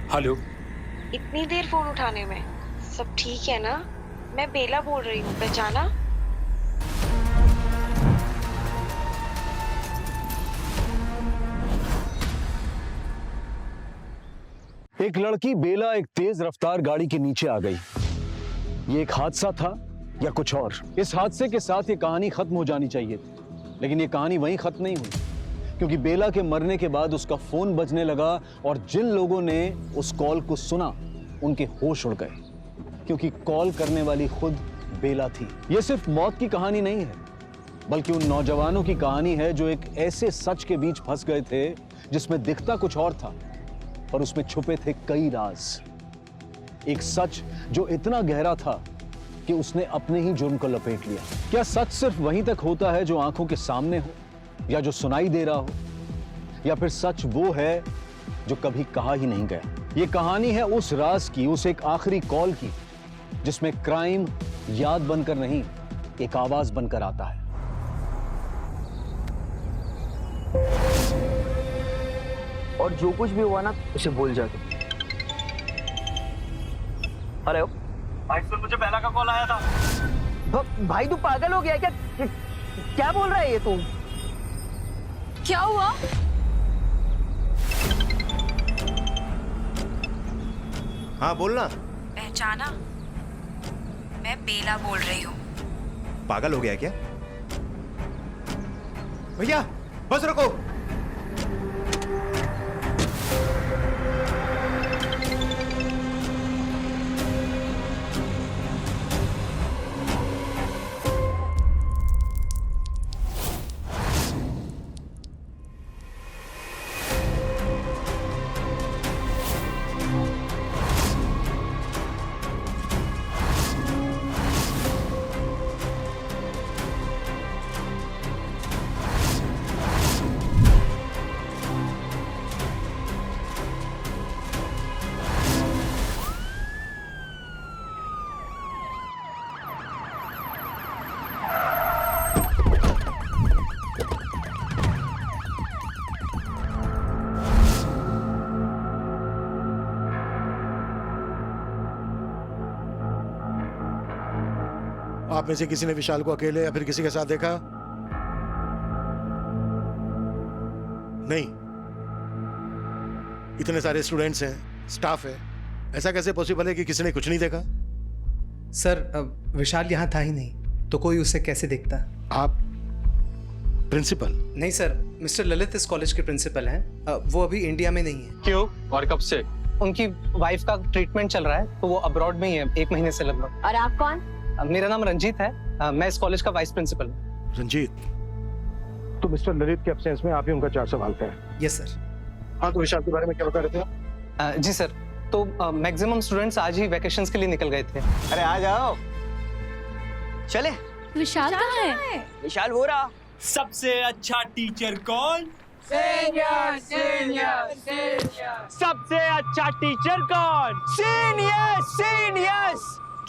Hello. इतनी देर phone उठाने में? सब ठीक है ना? मैं बेला बोल रही हूँ, पहचाना? एक लड़की बेला एक तेज रफ्तार गाड़ी के नीचे आ गई। ये एक हादसा था या कुछ और? इस हादसे के साथ ये कहानी खत्म हो जानी चाहिए थी, लेकिन ये कहानी वहीं खत्म नहीं हुई, क्योंकि बेला के मरने के बाद उसका फोन बजने लगा और जिन लोगों ने उस कॉल को सुना उनके होश उड़ गए, क्योंकि कॉल करने वाली खुद बेला थी। ये सिर्फ मौत की कहानी नहीं है, बल्कि उन नौजवानों की कहानी है जो एक ऐसे सच के बीच फंस गए थे जिसमें दिखता कुछ और था और उसमें छुपे थे कई राज। एक सच जो इतना गहरा था कि उसने अपने ही जुर्म को लपेट लिया। क्या सच सिर्फ वहीं तक होता है जो आंखों के सामने हो या जो सुनाई दे रहा हो, या फिर सच वो है जो कभी कहा ही नहीं गया? ये कहानी है उस राज की, उस एक आखिरी कॉल की, जिसमें क्राइम याद बनकर नहीं, एक आवाज बनकर आता है। और जो कुछ भी हुआ ना उसे भूल जा तू। हेलो भाई, सुन, मुझे बेला का कॉल आया था। भाई तू पागल हो गया क्या? क्या बोल रहा है ये तू? क्या हुआ? हाँ बोलना। पहचाना? मैं बेला बोल रही हूँ। पागल हो गया क्या? भैया बस रुको। आप में से किसी ने विशाल को अकेले या फिर किसी के साथ देखा? नहीं। इतने सारे स्टूडेंट्स हैं, स्टाफ है, ऐसा कैसे पॉसिबल है कि किसी ने कुछ नहीं देखा? सर विशाल यहाँ था ही नहीं, तो कोई उसे कैसे देखता? आप प्रिंसिपल? नहीं सर, मिस्टर ललित इस कॉलेज के प्रिंसिपल हैं। वो अभी इंडिया में नहीं है। क्यों और कब से? उनकी वाइफ का ट्रीटमेंट चल रहा है, तो वो अब्रॉड में ही है 1 महीने से लगभग। और आप कौन? मेरा नाम रंजीत है। मैं इस कॉलेज का वाइस प्रिंसिपल हूँ। रंजीत, तो मिस्टर ललित के एब्सेंस में आप ही उनका चार्ज संभालते हैं? Yes sir. हाँ, तो विशाल के बारे में क्या बता रहे थे? जी सर, तो मैक्सिमम स्टूडेंट्स आज ही वैकेशंस के लिए निकल गए थे। अरे आ जाओ, चले। विशाल कहाँ है? विशाल वो रहा। सबसे अच्छा टीचर कौन? Senior senior senior. सबसे अच्छा टीचर कौन? Senior senior.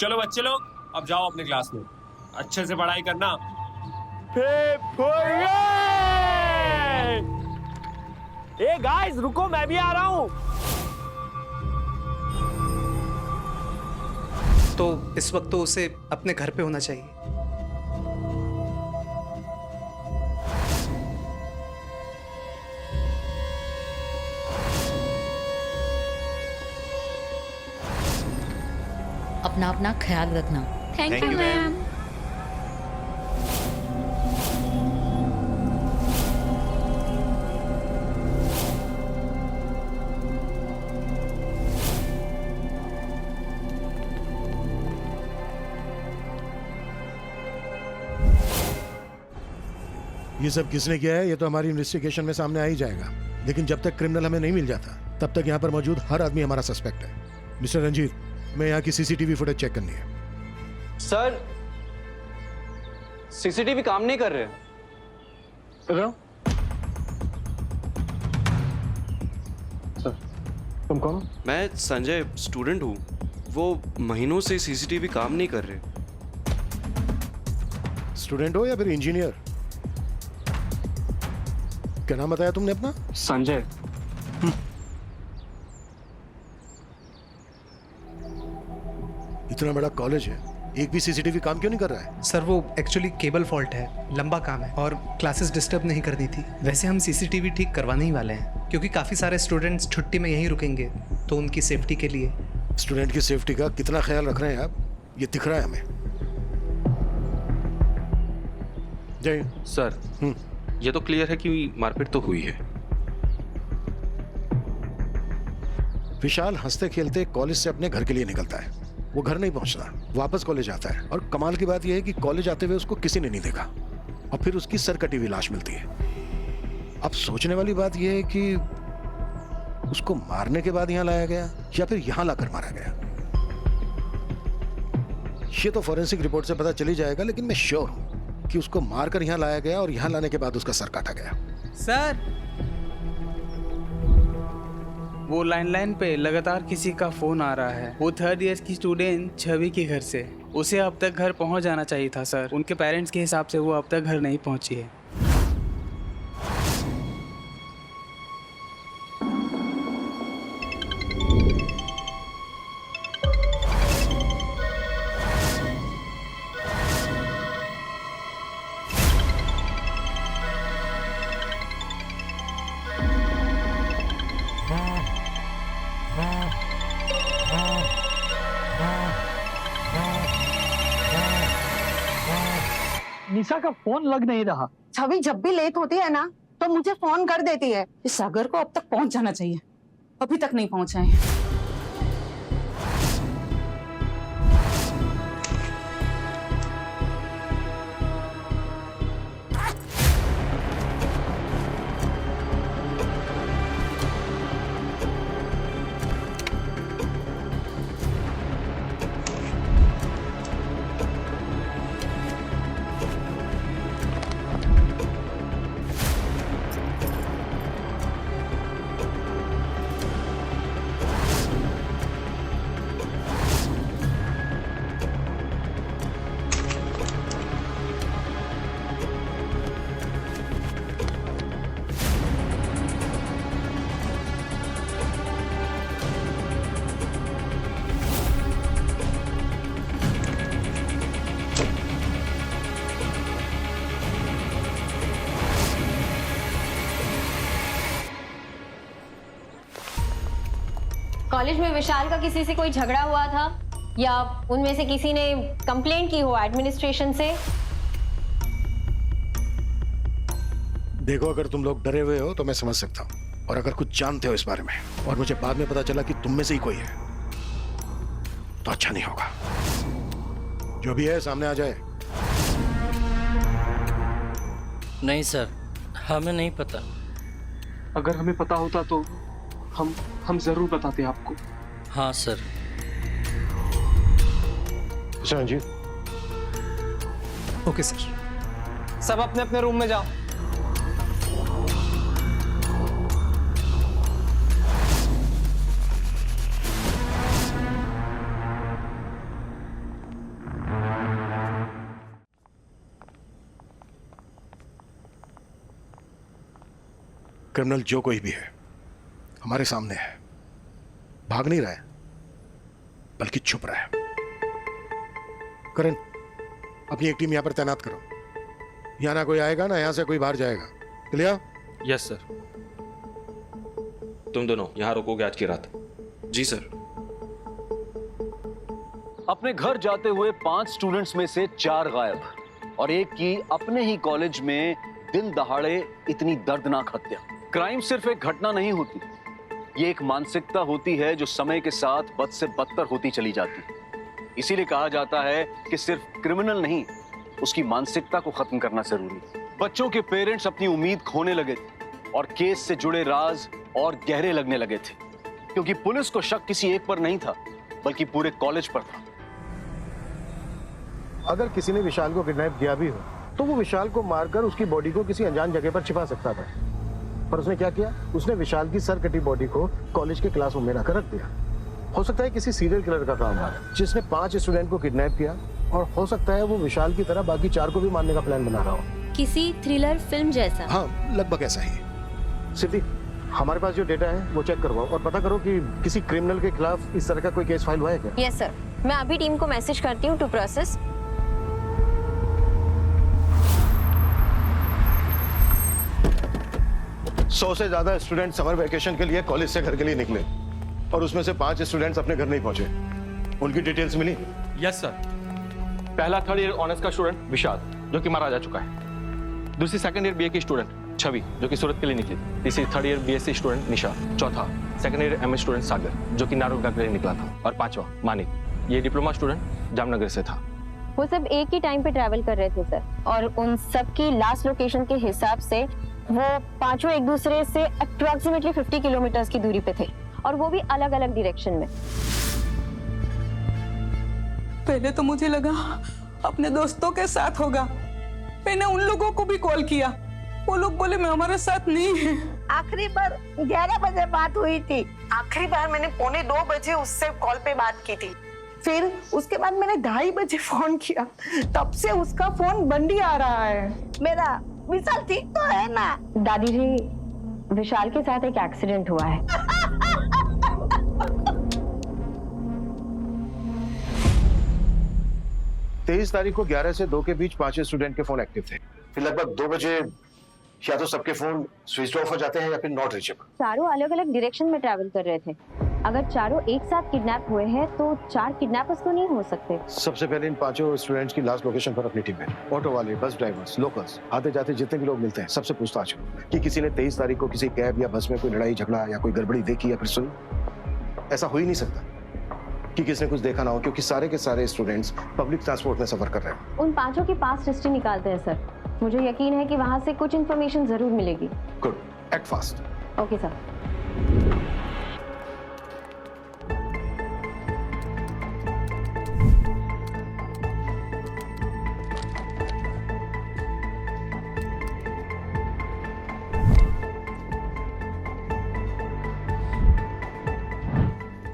चलो बच्चे लोग, अब जाओ अपने क्लास में, अच्छे से पढ़ाई करना। ए गाइस रुको, मैं भी आ रहा हूँ। तो इस वक्त तो उसे अपने घर पे होना चाहिए। अपना अपना ख्याल रखना। Thank you ma'am. ये सब किसने किया है ये तो हमारी इन्वेस्टिगेशन में सामने आ ही जाएगा, लेकिन जब तक क्रिमिनल हमें नहीं मिल जाता तब तक यहाँ पर मौजूद हर आदमी हमारा सस्पेक्ट है। मिस्टर रंजीत, मैं यहाँ की सीसीटीवी फुटेज चेक करनी है। सर सीसीटीवी काम नहीं कर रहे। सर, तुम कौन? मैं संजय, स्टूडेंट हूँ। वो महीनों से सीसीटीवी काम नहीं कर रहे। स्टूडेंट हो या फिर इंजीनियर? क्या नाम बताया तुमने अपना? संजय। इतना बड़ा कॉलेज है, एक भी सीसीटीवी काम क्यों नहीं कर रहा है? सर वो एक्चुअली केबल फॉल्ट है, लंबा काम है और क्लासेस डिस्टर्ब नहीं करनी थी। वैसे हम सीसीटीवी ठीक करवाने ही वाले हैं क्योंकि काफ़ी सारे स्टूडेंट्स छुट्टी में यहीं रुकेंगे, तो उनकी सेफ्टी के लिए। स्टूडेंट की सेफ्टी का कितना ख्याल रख रहे हैं आप, ये दिख रहा है हमें। जय सर ये तो क्लियर है कि मारपीट तो हुई है। विशाल हंसते खेलते कॉलेज से अपने घर के लिए निकलता है, वो घर नहीं पहुंचता, वापस कॉलेज आता है और कमाल की बात यह है कि कॉलेज आते हुए उसको किसी ने नहीं देखा और फिर उसकी सर कटी हुई लाश मिलती है। अब सोचने वाली बात यह है कि उसको मारने के बाद यहां लाया गया या फिर यहां लाकर मारा गया। ये तो फॉरेंसिक रिपोर्ट से पता चल ही जाएगा, लेकिन मैं श्योर हूं कि उसको मारकर यहां लाया गया और यहां लाने के बाद उसका सर काटा गया। सर वो लाइन पे लगातार किसी का फोन आ रहा है। वो 3rd ईयर की स्टूडेंट छवि के घर से, उसे अब तक घर पहुंच जाना चाहिए था सर। उनके पेरेंट्स के हिसाब से वो अब तक घर नहीं पहुंची है। निशा का फोन लग नहीं रहा। छवि जब भी लेट होती है ना तो मुझे फोन कर देती है। इस सागर को अब तक पहुंच जाना चाहिए, अभी तक नहीं पहुंचा है। कॉलेज में विशाल का किसी से कोई झगड़ा हुआ था या उनमें से किसी ने कंप्लेंट की हो एडमिनिस्ट्रेशन से? देखो, अगर तुम लोग डरे हुए हो तो मैं समझ सकता हूँ, और अगर कुछ जानते हो इस बारे में और मुझे बाद में पता चला कि तुम में से ही कोई है तो अच्छा नहीं होगा। जो भी है सामने आ जाए। नहीं सर, हमें नहीं पता। अगर हमें पता होता तो हम जरूर बताते आपको। हाँ सर। Ranjit, okay sir. सब अपने अपने रूम में जाओ। क्रिमिनल जो कोई भी है हमारे सामने है, भाग नहीं रहा है बल्कि छुप रहा है। करण, अपनी एक टीम यहां पर तैनात करो। यहां ना कोई आएगा ना यहां से कोई बाहर जाएगा। क्लियर? Yes sir. तुम दोनों यहाँ रुकोगे आज की रात? जी सर। अपने घर जाते हुए 5 स्टूडेंट्स में से 4 गायब और एक की अपने ही कॉलेज में दिन दहाड़े इतनी दर्दनाक हत्या। क्राइम सिर्फ एक घटना नहीं होती, ये एक मानसिकता होती है जो समय के साथ बद से बदतर होती चली जाती है। इसीलिए कहा जाता है कि सिर्फ क्रिमिनल नहीं, उसकी मानसिकता को खत्म करना जरूरी है। बच्चों के पेरेंट्स अपनी उम्मीद खोने लगे थे और केस से जुड़े राज और गहरे लगने लगे थे, क्योंकि पुलिस को शक किसी एक पर नहीं था बल्कि पूरे कॉलेज पर था। अगर किसी ने विशाल को किडनैप किया भी हो तो वो विशाल को मारकर उसकी बॉडी को किसी अनजान जगह पर छिपा सकता था, पर उसने क्या किया? उसने विशाल की सर कटी बॉडी को कॉलेज के क्लासरूम में रखकर रख दिया। हो सकता है किसी सीरियल किलर का काम है जिसने 5 स्टूडेंट को किडनैप किया, और हो सकता है वो विशाल की तरह बाकी 4 को भी मारने का प्लान बना रहा हो। किसी थ्रिलर फिल्म जैसा? हाँ, लगभग ऐसा ही। सिद्धि, हमारे पास जो डेटा है वो चेक करवाओ और पता करो कि किसी क्रिमिनल के खिलाफ इस तरह का कोई केस फाइल हुआ है क्या? Yes sir. मैं अभी टीम को मैसेज करती हूँ टू प्रोसेस। सौ से ज्यादा स्टूडेंट समर वेकेशन के लिए कॉलेज से घर के लिए निकले और उसमें से 5 स्टूडेंट्स अपने घर नहीं पहुंचे। उनकी डिटेल्स मिली? Yes sir. पहला थर्ड ईयर ऑनर्स का स्टूडेंट विशाल जो कि मारा जा चुका है। दूसरी सेकंड ईयर बीए की स्टूडेंट छवि जो कि सूरत के लिए निकली। तीसरी third year BSc student Nisha. चौथा second year MA student Sagar जो कि नारोगा के लिए निकला था। और पांचवा मानिक, ये डिप्लोमा स्टूडेंट जामनगर से था। वो सब एक ही टाइम पे ट्रैवल कर रहे थे सर, और उन सब की लास्ट लोकेशन के हिसाब से वो पांचों एक दूसरे से अप्रोक्सीमेटली 50 किलोमीटर्स की दूरी पे थे, और वो भी अलग अलग डायरेक्शन में। पहले तो मुझे लगा अपने दोस्तों के साथ होगा। मैंने उन लोगों को भी कॉल किया, वो लोग बोले मैं हमारे साथ नहीं है। आखिरी बार 11 बजे बात हुई थी। आखिरी बार मैंने 1:45 बजे उससे कॉल पे बात की थी। फिर उसके बाद मैंने 2:30 बजे फोन किया, तब से उसका फोन बंद ही आ रहा है। मेरा विशाल ठीक तो है ना? दादी जी, विशाल के साथ एक एक्सीडेंट हुआ है। 23 तारीख को 11 से 2 के बीच 5 स्टूडेंट के फोन एक्टिव थे। फिर लगभग 2 बजे या तो सबके फोन स्विच ऑफ हो जाते हैं या फिर नॉट रीचेबल। चारों अलग अलग डायरेक्शन में ट्रैवल कर रहे थे। अगर चारों एक साथ किडनैप हुए हैं तो 4 किडनैपर्स तो नहीं हो सकते। सबसे पहले इन 5 स्टूडेंट्स की लास्ट लोकेशन पर अपनी टीम है। ऑटो वाले, बस ड्राइवर्स, लोकल्स, आते जाते जितने भी लोग मिलते हैं सबसे पूछताछ कि किसी ने 23 तारीख को किसी कैब या बस में कोई लड़ाई झगड़ा या कोई गड़बड़ी देखी या फिर सुनी। ऐसा हो ही नहीं सकता कि किसी ने कुछ देखा ना हो, क्योंकि सारे के सारे स्टूडेंट्स पब्लिक ट्रांसपोर्ट में सफर कर रहे हैं। उन 5 की पास्ट हिस्ट्री निकालते हैं सर। मुझे यकीन है कि वहां से कुछ इन्फॉर्मेशन जरूर मिलेगी। Good, act fast. Okay sir.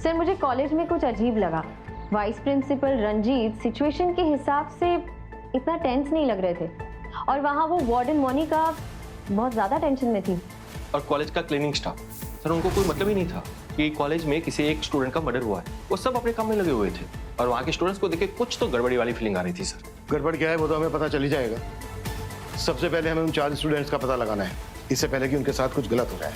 Sir, मुझे कॉलेज में कुछ अजीब लगा। वाइस प्रिंसिपल रंजीत सिचुएशन के हिसाब से इतना टेंस नहीं लग रहे थे, और वहाँ वो वार्डन मोनिका बहुत ज़्यादा टेंशन में थी। और कॉलेज का क्लीनिंग स्टाफ सर, उनको कोई मतलब ही नहीं था कि कॉलेज में किसी एक स्टूडेंट का मर्डर हुआ है। वो सब अपने काम में लगे हुए थे, और वहाँ के स्टूडेंट्स को देखे कुछ तो गड़बड़ी वाली फीलिंग आ रही थी सर। गड़बड़ क्या है वो तो हमें पता चल ही जाएगा। सबसे पहले हमें उन 4 स्टूडेंट्स का पता लगाना है, इससे पहले कि उनके साथ कुछ गलत हो जाए।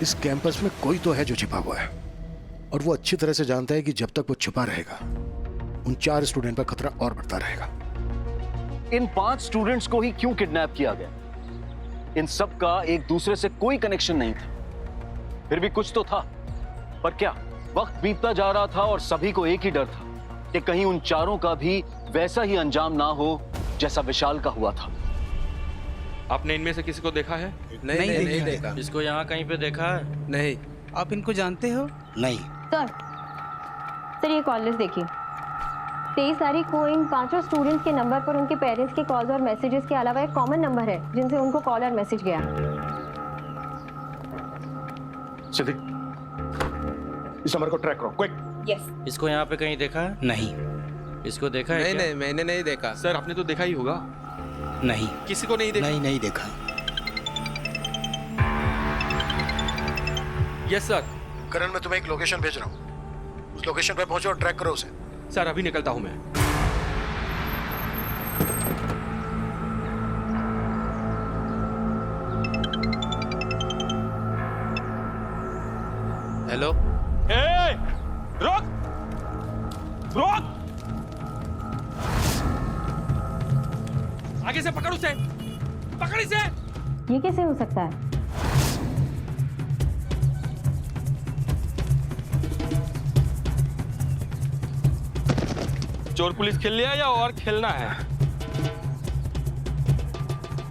इस कैंपस में कोई तो है जो छिपा हुआ है, और वो अच्छी तरह से जानता है कि जब तक वो छुपा रहेगा उन 4 स्टूडेंट पर खतरा और बढ़ता रहेगा। इन 5 स्टूडेंट्स को ही क्यों किडनैप किया गया? इन सब का एक दूसरे से कोई कनेक्शन नहीं था, फिर भी कुछ तो था। पर क्या? वक्त बीतता जा रहा था और सभी को एक ही डर था कि कहीं उन चारों का भी वैसा ही अंजाम ना हो जैसा विशाल का हुआ था। आपने इनमें से किसी को देखा है? नहीं देखा। इसको यहाँ कहीं पे देखा है? नहीं। आप इनको जानते हो? नहीं। सर, ये कॉल लिस्ट देखिए। 23 तारीख को इन 5 स्टूडेंट्स के नंबर पर उनके पेरेंट्स के कॉल्स और मैसेजेस के अलावा एक कॉमन नंबर है जिनसे उनको कॉल और मैसेज गया। सिद्धि, इस नंबर को ट्रैक करो, क्विक। यस। इसको यहाँ पे कहीं देखा है? नहीं। इसको देखा है? नहीं, मैंने नहीं देखा। सर, आपने तो देखा ही होगा। नहीं। किसी को नहीं देखा? नहीं देखा। Yes sir. करण, मैं तुम्हें एक लोकेशन भेज रहा हूँ, उस लोकेशन पर पहुंचो और ट्रैक करो उसे। सर, अभी निकलता हूँ मैं। हेलो। रोक रोक, आगे से पकड़ उसे, पकड़ इसे। ये कैसे हो सकता है? चोर पुलिस खेल लिया या और खेलना है?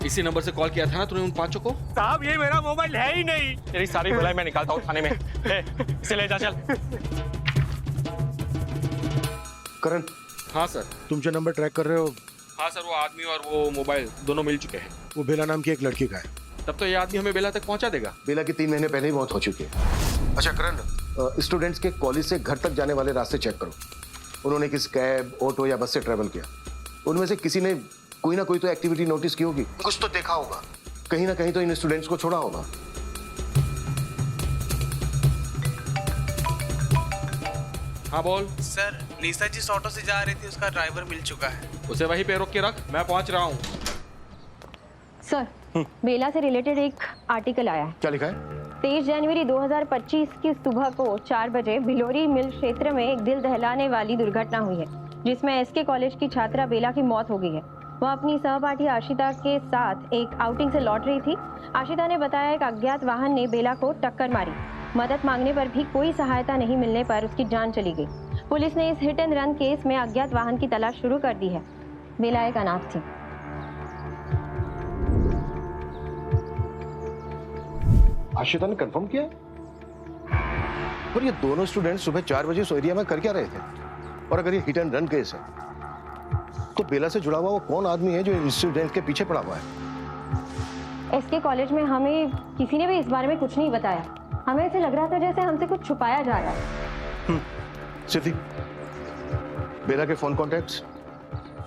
इसी नंबर से कॉल किया था ना तूने उन पांचों को? साहब ये मेरा मोबाइल है ही नहीं। तेरी सारी बुलाई मैं निकालता हूँ थाने में। इसे ले जा चल। करण, हाँ सर। तुम जो नंबर ट्रैक कर रहे हो, हाँ सर, वो आदमी और वो मोबाइल दोनों मिल चुके हैं। वो बेला नाम की एक लड़की का है। तब तो ये आदमी हमें बेला तक पहुंचा देगा। बेला की 3 महीने पहले ही मौत हो चुकी है। अच्छा करण, स्टूडेंट्स के कॉलेज से घर तक जाने वाले रास्ते चेक करो। उन्होंने किस कैब, ऑटो या बस से ट्रेवल किया? उनमें से किसी ने कोई ना कोई तो एक्टिविटी नोटिस की होगी, कुछ तो देखा होगा। कहीं ना कहीं तो इन स्टूडेंट्स को छोड़ा होगा। हाँ बोल। सर निशा जिस ऑटो से जा रही थी उसका ड्राइवर मिल चुका है। उसे वहीं पे रोक के रख, मैं पहुंच रहा हूँ। सर, बेला से रिलेटेड एक आर्टिकल आया है। क्या लिखा है? 23 जनवरी 2025 की सुबह को 4 बजे भिलोरी मिल क्षेत्र में एक दिल दहलाने वाली दुर्घटना हुई है, जिसमें एसके कॉलेज की छात्रा बेला की मौत हो गई है। वह अपनी सहपाठी आशिता के साथ एक आउटिंग से लौट रही थी। आशिता ने बताया एक अज्ञात वाहन ने बेला को टक्कर मारी। मदद मांगने पर भी कोई सहायता नहीं मिलने पर उसकी जान चली गई। पुलिस ने इस हिट एंड रन केस में अज्ञात वाहन की तलाश शुरू कर दी है। बेला एक अनाथ थी। आशिता ने कंफर्म किया? और ये दोनों स्टूडेंट सुबह 4 बजे उस एरिया में कर क्या रहे थे? और अगर ये हिट एंड रन केस है, तो बेला से जुड़ा हुआ वो कौन आदमी है जो स्टूडेंट के पीछे पड़ा हुआ है? एसके कॉलेज में हमें किसी ने भी इस बारे में कुछ नहीं बताया। हमें ऐसे लग रहा था जैसे हमसे कुछ छुपाया जा रहा है। सिद्धि, बेला के फोन कॉन्टैक्ट्स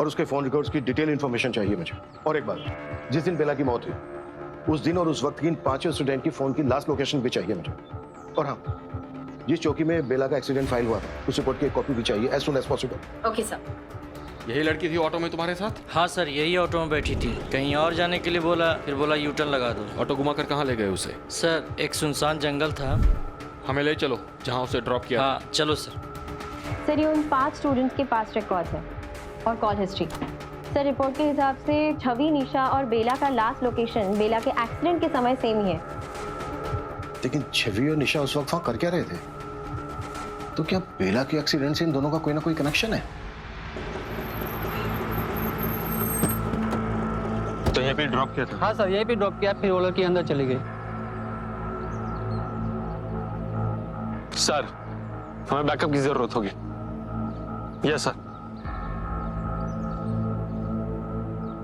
और उसके फोन रिकॉर्ड्स की डिटेल इंफॉर्मेशन चाहिए मुझे। और एक बात, जिस दिन बेला की मौत हुई उस दिन और उस वक्त की इन 5 स्टूडेंट की फोन की लास्ट लोकेशन भी चाहिए मुझे। और हाँ, जिस चौकी में बेला का एक्सीडेंट फाइल हुआ था उस रिपोर्ट की एक कॉपी भी चाहिए as soon as possible. Okay sir. यही लड़की थी ऑटो में तुम्हारे साथ? हाँ सर, यही ऑटो में बैठी थी। कहीं और जाने के लिए बोला, फिर बोला यू टर्न लगा दो। ऑटो घुमाकर कहाँ ले गए उसे? सर एक सुनसान जंगल था। हमें ले चलो जहाँ उसे ड्रॉप किया। हाँ चलो सर। सर ये उन 5 स्टूडेंट्स के पास रिकॉर्ड है और कॉल हिस्ट्री। सर रिपोर्ट के हिसाब से छवि, निशा और बेला का लास्ट लोकेशन बेला के एक्सीडेंट के समय सेम ही है। लेकिन छवि और निशा उस वक्त वहां कर क्या रहे थे? तो क्या बेला के एक्सीडेंट से इन दोनों का कोई ना कोई कनेक्शन है? तो यहीं पे ड्रॉप किया था? हाँ सर, यहीं पे ड्रॉप किया, फिर वो लड़की अंदर चली गई। सर हमें बैकअप की जरूरत होगी। Yes sir.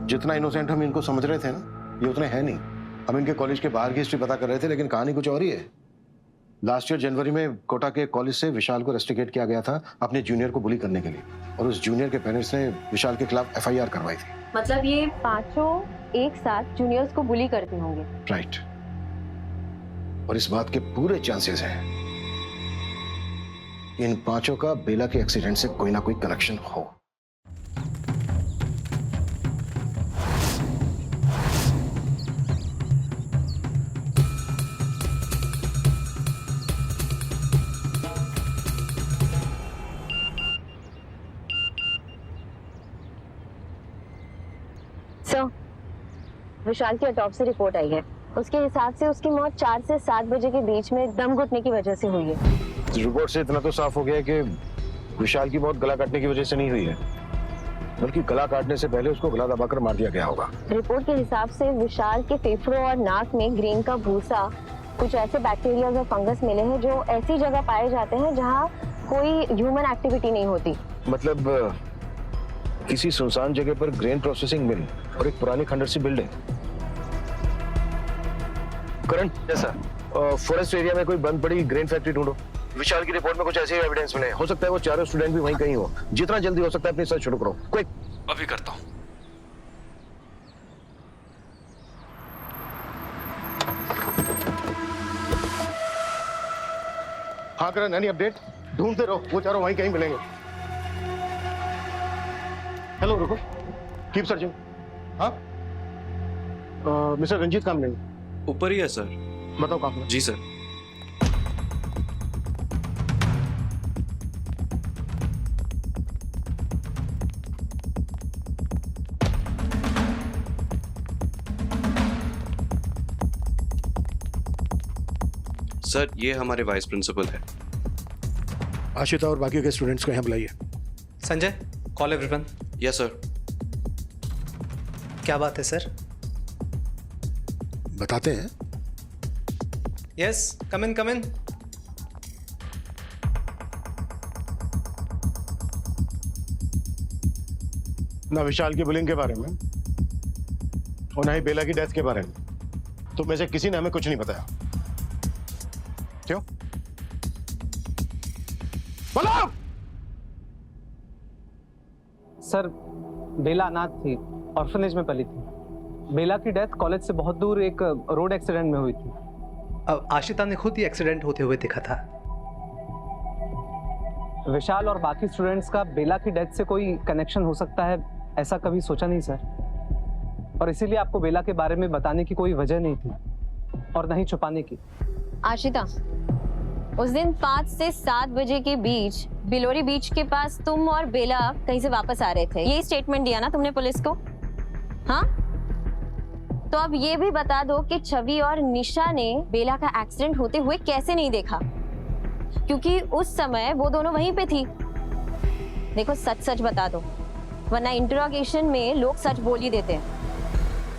जितना इनोसेंट हम इनको समझ रहे थे ना, ये उतने हैं नहीं। हम इनके कॉलेज के बाहर की हिस्ट्री पता कर रहे थे, लेकिन कहानी कुछ और ही है। लास्ट ईयर जनवरी में कोटा के कॉलेज से विशाल को रेस्ट्रिकेट किया गया था अपने जूनियर को बुली करने के लिए, और उस जूनियर के पेरेंट्स ने विशाल के खिलाफ FIR करवाई थी। मतलब ये 5 एक साथ जूनियर्स को बुली करते होंगे। राइट। और इस बात के पूरे चांसेस हैं इन 5 का बेला के एक्सीडेंट से कोई ना कोई कनेक्शन हो। सर, विशाल की ऑटोप्सी रिपोर्ट आई है। उसके हिसाब से उसकी मौत 4 से 7 बजे के बीच में दम घुटने की वजह से हुई है। रिपोर्ट से इतना तो साफ हो गया है कि विशाल की मौत गला काटने की वजह से नहीं हुई है, बल्कि गला काटने से पहले उसको गला दबाकर मार दिया गया होगा। रिपोर्ट के हिसाब से विशाल के फेफड़ों और नाक में ग्रेन का भूसा, कुछ ऐसे बैक्टीरिया और फंगस मिले हैं जो ऐसी जगह पाए जाते हैं जहाँ कोई ह्यूमन एक्टिविटी नहीं होती। मतलब किसी सुनसान जगह पर ग्रेन प्रोसेसिंग मिल और एक पुरानी खंडर सी बिल्डिंग। करण, फॉरेस्ट एरिया में कोई बंद पड़ी ग्रेन फैक्ट्री ढूंढो। विशाल की रिपोर्ट में कुछ ऐसे एविडेंस मिले, हो सकता है वो 4 स्टूडेंट भी वहीं कहीं हो। जितना जल्दी हो सकता है अपनी सर्च शुरू करो, क्विक। अभी करता हूँ। हाँ करण, एनी अपडेट? ढूंढते रहो, वो 4 वहीं कहीं मिलेंगे। हेलो, रुको, कीप सर्चिंग। हाँ, मिस्टर रंजीत काम नहीं? ऊपर ही है सर। बताओ कहाँ? जी सर। सर ये हमारे वाइस प्रिंसिपल है। आशिता और बाकी के स्टूडेंट्स को यहाँ बुलाइए। Sanjay, call everyone. Yes sir. क्या बात है सर? बताते हैं। यस, कम इन कम इन। ना विशाल की बुलिंग के बारे में और ना ही बेला की डेथ के बारे में तुम में से किसी ने हमें कुछ नहीं बताया। क्यों? बोलो। सर, बेला अनाथ थी, ऑर्फनेज में पली थी। बेला की डेथ कॉलेज से बहुत दूर एक रोड एक्सीडेंट में हुई थी। अब आशिता ने खुद ही एक्सीडेंट होते हुए देखा था। विशाल और बाकी स्टूडेंट्स का बेला की डेथ से कोई कनेक्शन हो सकता है, ऐसा कभी सोचा नहीं सर। और इसीलिए आपको बेला के बारे में बताने की कोई वजह नहीं थी और न ही छुपाने की। आशिता, उस दिन 5 से 7 बजे के बीच बिलोरी बीच के पास तुम और बेला कहीं से वापस आ रहे थे, यही स्टेटमेंट दिया ना तुमने पुलिस को? हाँ, तो अब ये भी बता दो कि छवि और निशा ने बेला का एक्सीडेंट होते हुए कैसे नहीं देखा, क्योंकि उस समय वो दोनों वहीं पे थी। देखो, सच सच बता दो, वरना इंटरोगेशन में लोग सच बोल ही देते हैं।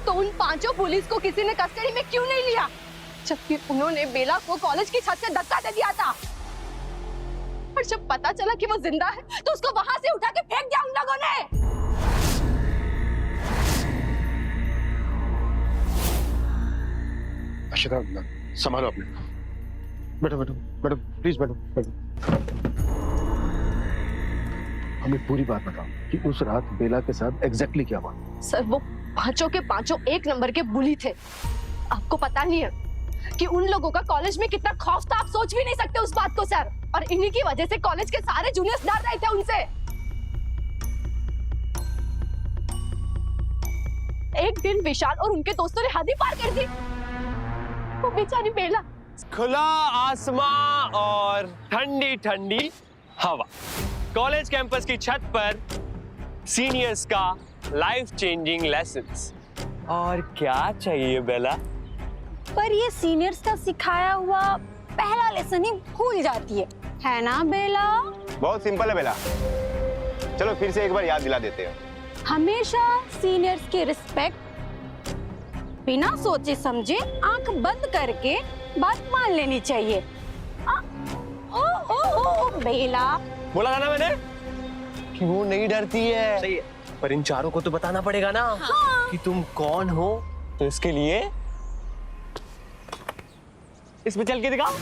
तो उन 5 पुलिस को किसी ने कस्टडी में क्यों नहीं लिया, जबकि उन्होंने बेला को कॉलेज की छत से धक्का दे दिया था? और जब पता चला कि वो जिंदा है तो उसको वहां से उठा के फेंक दिया उन लोगों ने। आशिता, संभालो अपने। बैठो बैठो बैठो, प्लीज बैठो बैठो। हमें पूरी बात बताओ कि उस रात बेला के साथ एग्जैक्टली क्या हुआ। सर, वो 5 के 5 एक नंबर के बुली थे। आपको पता नहीं है कि उन लोगों का कॉलेज में कितना खौफ था? आप सोच भी नहीं सकते उस बात को सर। और इन्हीं की वजह से कॉलेज के सारे जूनियर्स डर रहे थे उनसे। एक दिन विशाल और उनके दोस्तों ने हद ही पार कर दी। वो बेचारी बेला। खुला आसमां और ठंडी ठंडी हवा, कॉलेज कैंपस की छत पर सीनियर्स का लाइफ चेंजिंग लेसन्स। और क्या चाहिए बेला? पर ये सीनियर्स का सिखाया हुआ पहला लेसन ही भूल जाती है ना बेला? बहुत सिंपल है बेला, चलो फिर से एक बार याद दिला देते हैं। हमेशा सीनियर्स की रिस्पेक्ट बिना सोचे समझे आंख बंद करके बात मान लेनी चाहिए। ओ बेला, बोला था ना मैंने कि वो नहीं डरती है। सही है, पर इन चारों को तो बताना पड़ेगा ना। हाँ। कि तुम कौन हो, तो इसके लिए इसमें चल के दिखाओ।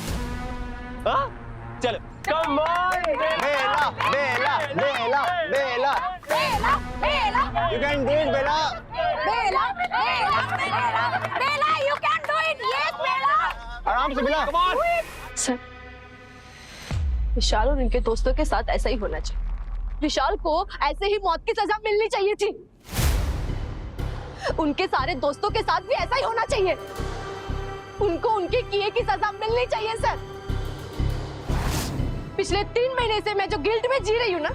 हाँ? चलो, come on Bella Bella Bella Bella Bella Bella, you can do it Bella. Bella Bella Bella Bella, you can do it. Yes Bella, आराम से बेला। Come on. सर, विशाल और इनके दोस्तों के साथ ऐसा ही होना चाहिए। विशाल को ऐसे ही मौत की सजा मिलनी चाहिए थी। उनके सारे दोस्तों के साथ भी ऐसा ही होना चाहिए। उनको उनके किए की सजा मिलनी चाहिए सर। पिछले 3 महीने से मैं जो गिल्ट में जी रही हूँ ना,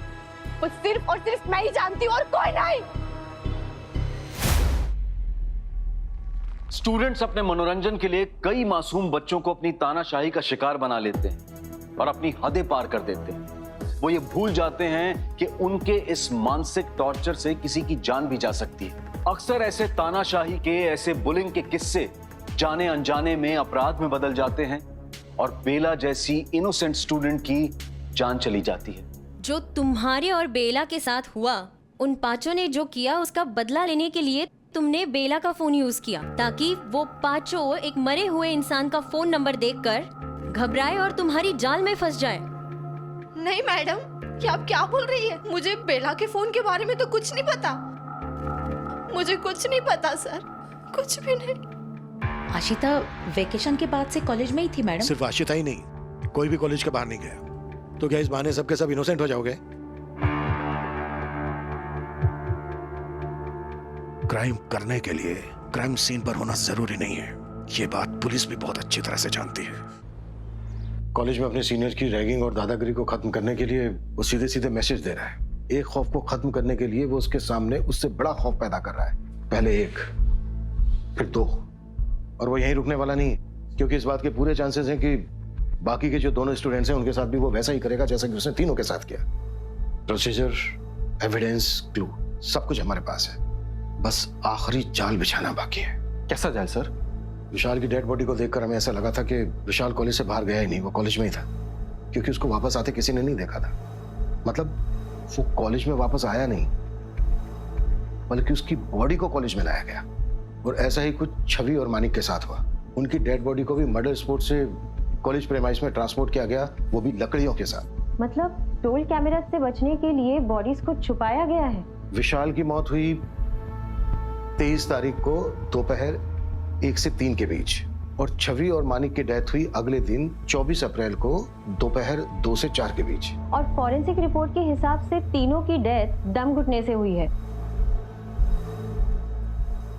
वो सिर्फ और सिर्फ मैं ही जानती हूँ और कोई नहीं। स्टूडेंट्स अपने मनोरंजन के लिए कई मासूम बच्चों को अपनी तानाशाही का शिकार बना लेते हैं और अपनी हदें पार कर देते हैं। वो ये भूल जाते हैं कि उनके इस मानसिक टॉर्चर से किसी की जान भी जा सकती है। अक्सर ऐसे तानाशाही के, ऐसे बुलिंग के किस्से जाने अनजाने में अपराध में बदल जाते हैं और बेला जैसी इनोसेंट स्टूडेंट की जान चली जाती है। जो तुम्हारे और बेला के साथ हुआ, उन 5 ने जो किया उसका बदला लेने के लिए तुमने बेला का फोन यूज किया, ताकि वो 5 एक मरे हुए इंसान का फोन नंबर देखकर घबराए और तुम्हारी जाल में फंस जाए। नहीं मैडम, क्या आप क्या बोल रही है? मुझे बेला के फोन के बारे में तो कुछ नहीं पता। मुझे कुछ नहीं पता सर, कुछ भी नहीं। आशिता वेकेशन के बाद से कॉलेज में ही थी मैडम। सिर्फ आशिता ही नहीं, कोई भी कॉलेज के बाहर नहीं गया। तो क्या इस बहाने सबके सब इनोसेंट हो जाओगे? क्राइम करने के लिए क्राइम सीन पर होना जरूरी नहीं है। ये बात पुलिस भी बहुत अच्छी तरह से जानती है। कॉलेज में अपने सीनियर की रैगिंग और दादागिरी को खत्म करने के लिए वो सीधे सीधे मैसेज दे रहा है। एक खौफ को खत्म करने के लिए वो उसके सामने उससे बड़ा खौफ पैदा कर रहा है। पहले 1, फिर 2, और वो यहीं रुकने वाला नहीं, क्योंकि इस बात के पूरे चांसेस हैं कि बाकी के जो दोनों स्टूडेंट्स हैं उनके साथ भी वो वैसा ही करेगा जैसा कि उसने तीनों के साथ किया। प्रोसीजर, एविडेंस, क्लू सब कुछ हमारे पास है, बस आखिरी जाल बिछाना बाकी है। कैसा जाए सर? विशाल की डेड बॉडी को देखकर हमें ऐसा लगा था कि विशाल कॉलेज से बाहर गया ही नहीं, वो कॉलेज में ही था, क्योंकि उसको वापस आते किसी ने नहीं देखा था। मतलब वो कॉलेज में वापस आया नहीं, बल्कि उसकी बॉडी को कॉलेज में लाया गया। और ऐसा ही कुछ छवि और मानिक के साथ हुआ। उनकी डेड बॉडी को भी मर्डर स्पॉट से कॉलेज प्रेमाइस में ट्रांसपोर्ट किया गया, वो भी लकड़ियों के साथ। मतलब टोल कैमरा से बचने के लिए बॉडीज को छुपाया गया है। विशाल की मौत हुई 23 तारीख को दोपहर 1 से 3 के बीच, और छवि और मानिक की डेथ हुई अगले दिन 24 अप्रैल को दोपहर 2 से 4 के बीच। और फॉरेंसिक रिपोर्ट के हिसाब से तीनों की डेथ दम घुटने से हुई है।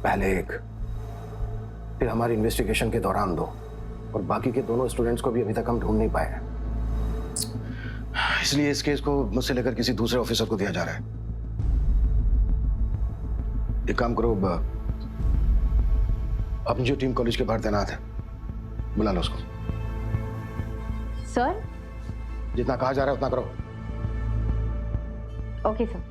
पहले एक, फिर हमारी इन्वेस्टिगेशन के दौरान 2, और बाकी के दोनों स्टूडेंट्स को भी अभी तक हम ढूंढ नहीं पाए, इसलिए इस केस को मुझसे लेकर किसी दूसरे ऑफिसर को दिया जा रहा है। एक काम करो, अपनी जो टीम कॉलेज के बाहर तैनात है बुला लो उसको। सर? जितना कहा जा रहा है उतना करो। Okay sir.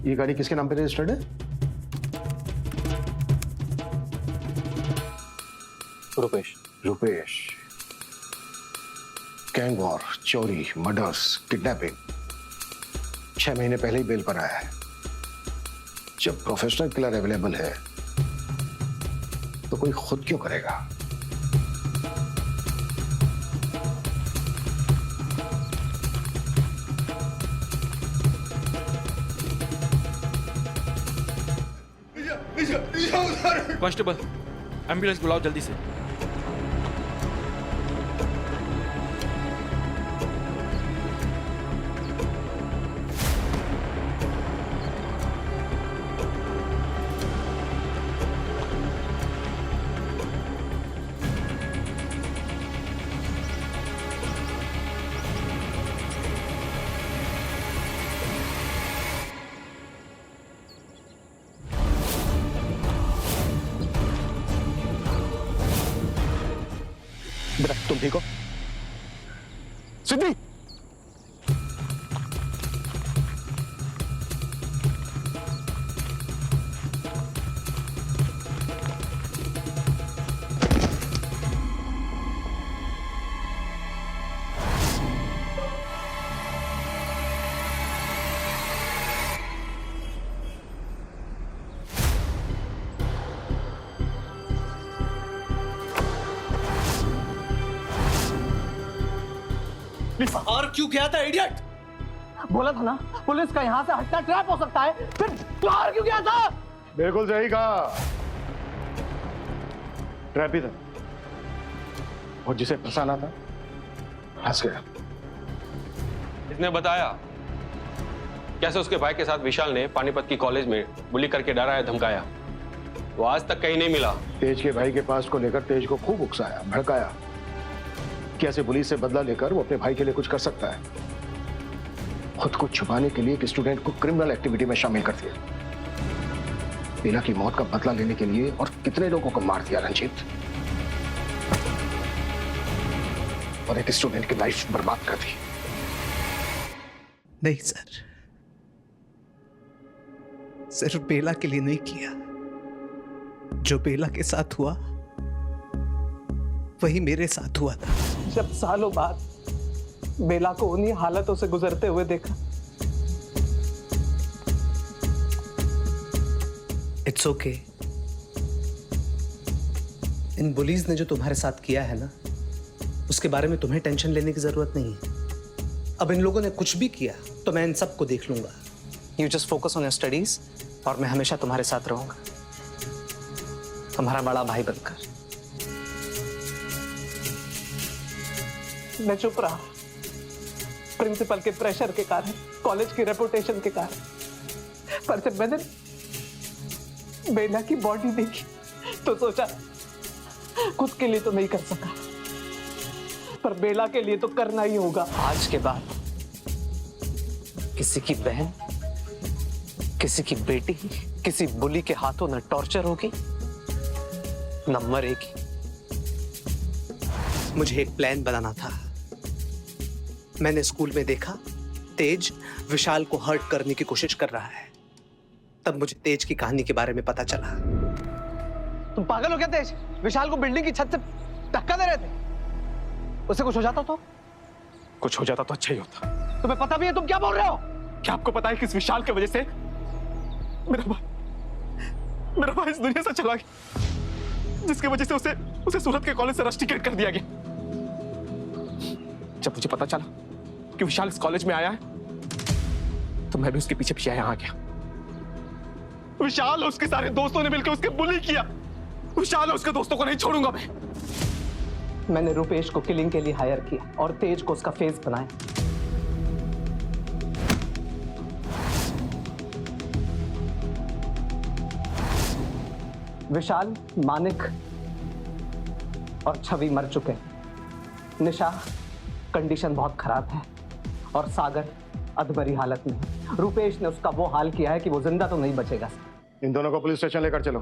ये गाड़ी किसके नाम पे रजिस्टर्ड है? रुपेश। रुपेश। गैंग वॉर, चोरी, मर्डर्स, किडनैपिंग, 6 महीने पहले ही बेल पर आया है। जब प्रोफेशनल किलर अवेलेबल है तो कोई खुद क्यों करेगा? कांस्टेबल, एम्बुलेंस बुलाओ जल्दी से। बेटा तुम ठीक हो? सिद्धि, और क्यों किया था इडियट? बोला था ना पुलिस का यहाँ से हटना ट्रैप हो सकता है, फिर और क्यों किया था? बिल्कुल सही कहा, ट्रैप ही था, और जिसे फंसाना था फंस गया। इसने बताया कैसे उसके भाई के साथ विशाल ने पानीपत की कॉलेज में बुली करके डराया धमकाया। वो आज तक कहीं नहीं मिला। तेज के भाई के पास को लेकर तेज को खूब उकसाया, भड़काया, कैसे पुलिस से बदला लेकर वो अपने भाई के लिए कुछ कर सकता है। खुद को छुपाने के लिए एक स्टूडेंट को क्रिमिनल एक्टिविटी में शामिल कर दिया। बेला की मौत का बदला लेने के लिए और कितने लोगों को मार दिया रंजीत, और एक स्टूडेंट की लाइफ बर्बाद कर दी। नहीं सर, सिर्फ बेला के लिए नहीं किया। जो बेला के साथ हुआ वही मेरे साथ हुआ था। जब सालों बाद बेला को उन्हीं हालतों से गुजरते हुए देखा, इट्स ओके। इन बुलीज ने जो तुम्हारे साथ किया है ना, उसके बारे में तुम्हें टेंशन लेने की जरूरत नहीं है। अब इन लोगों ने कुछ भी किया तो मैं इन सबको देख लूंगा। You just focus on your studies, और मैं हमेशा तुम्हारे साथ रहूंगा, तुम्हारा बड़ा भाई बनकर। मैं चुप रहा, प्रिंसिपल के प्रेशर के कारण, कॉलेज की रेपुटेशन के कारण। पर जब मैंने बेला की बॉडी देखी तो सोचा खुद के लिए तो नहीं कर सका, पर बेला के लिए तो करना ही होगा। आज के बाद किसी की बहन, किसी की बेटी, किसी बुली के हाथों न टॉर्चर होगी न मरेगी। मुझे एक प्लान बनाना था। मैंने स्कूल में देखा तेज विशाल को हर्ट करने की कोशिश कर रहा है। तब मुझे तेज की कहानी के बारे में पता चला। तुम पागल हो क्या तेज? विशाल को बिल्डिंग की छत से धक्का दे रहे थे। उसे कुछ हो जाता तो? कुछ हो जाता तो अच्छा ही होता। तुम्हें पता भी है तुम क्या बोल रहे हो? क्या आपको पता है कि इस विशाल की वजह से मेरा भाई इस दुनिया से चला गया, जिसकी वजह से उसे सूरत के कॉलेज से रस्टिकेट कर दिया गया। जब मुझे पता चला कि विशाल इस कॉलेज में आया है तो मैं भी उसके पीछे पीछे यहाँ आ गया। विशाल और उसके सारे दोस्तों ने मिलकर उसके बुली किया। विशाल और उसके दोस्तों को नहीं छोड़ूंगा मैं। मैंने रुपेश को किलिंग के लिए हायर किया और तेज को उसका फेस बनाया। विशाल, मानिक और छवि मर चुके हैं। निशा कंडीशन बहुत खराब है और सागर अधमरी हालत में है। रुपेश ने उसका वो हाल किया है कि वो जिंदा तो नहीं बचेगा। इन दोनों को पुलिस स्टेशन लेकर चलो।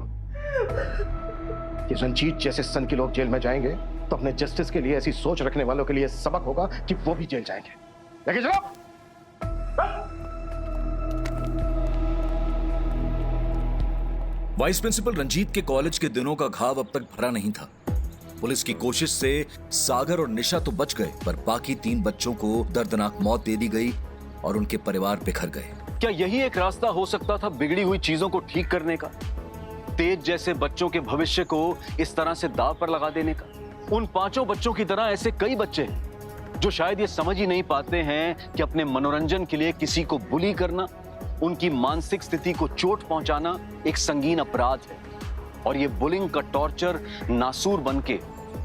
ये रंजीत जैसे सन के लोग जेल में जाएंगे तो अपने जस्टिस के लिए ऐसी सोच रखने वालों के लिए सबक होगा कि वो भी जेल जाएंगे। लेके चलो। वाइस प्रिंसिपल रंजीत के कॉलेज के दिनों का घाव अब तक भरा नहीं था। पुलिस की कोशिश से सागर और निशा तो बच गए, पर बाकी 3 बच्चों को दर्दनाक मौत दे दी गई और उनके परिवार बिखर गए। क्या यही एक रास्ता हो सकता था बिगड़ी हुई चीजों को ठीक करने का? तेज जैसे बच्चों के भविष्य को इस तरह से दांव पर लगा देने का? उन 5 बच्चों की तरह ऐसे कई बच्चे हैं जो शायद ये समझ ही नहीं पाते हैं कि अपने मनोरंजन के लिए किसी को बुली करना, उनकी मानसिक स्थिति को चोट पहुंचाना एक संगीन अपराध है और ये बुलिंग का टॉर्चर नासूर बनके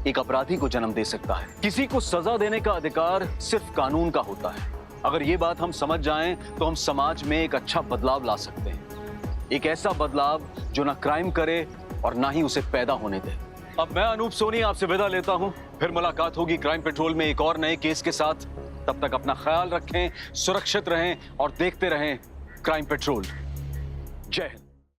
एक अपराधी को जन्म दे सकता है। किसी को सजा देने का अधिकार सिर्फ कानून का होता है। अगर ये बात हम समझ जाएं तो हम समाज में एक अच्छा बदलाव ला सकते हैं, एक ऐसा बदलाव जो ना क्राइम करे और ना ही उसे पैदा होने दे। अब मैं अनूप सोनी आपसे विदा लेता हूं। फिर मुलाकात होगी क्राइम पेट्रोल में एक और नए केस के साथ। तब तक अपना ख्याल रखें, सुरक्षित रहें और देखते रहें क्राइम पेट्रोल। जय हिंद।